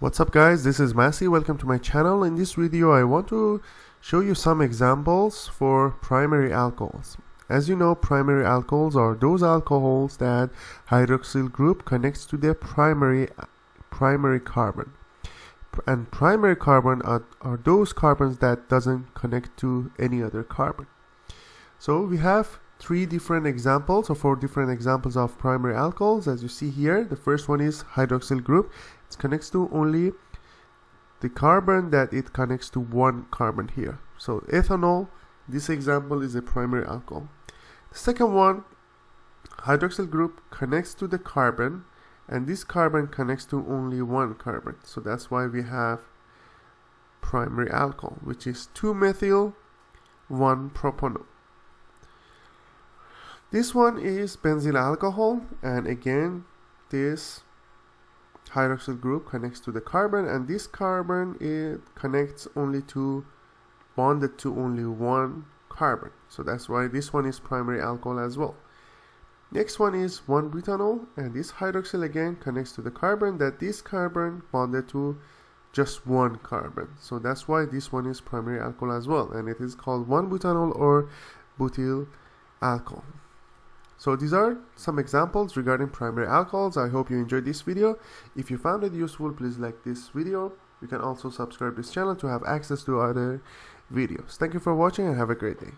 What's up guys, this is Masi. Welcome to my channel. In this video I want to show you some examples for primary alcohols. As you know, primary alcohols are those alcohols that hydroxyl group connects to their primary carbon. And primary carbon are those carbons that doesn't connect to any other carbon. So we have three different examples or four different examples of primary alcohols. As you see here, the first one is hydroxyl group. It connects to only the carbon that it connects to one carbon here. So ethanol, this example is a primary alcohol. The second one, hydroxyl group connects to the carbon, and this carbon connects to only one carbon. So that's why we have primary alcohol, which is 2-methyl 1-propanol. This one is benzyl alcohol, and again this hydroxyl group connects to the carbon, and this carbon it connects bonded to only one carbon. So that's why this one is primary alcohol as well. Next one is 1-butanol, and this hydroxyl again connects to the carbon, that this carbon bonded to just one carbon. So that's why this one is primary alcohol as well, and it is called 1-butanol or butyl alcohol. So these are some examples regarding primary alcohols. I hope you enjoyed this video. If you found it useful, please like this video. You can also subscribe to this channel to have access to other videos. Thank you for watching and have a great day.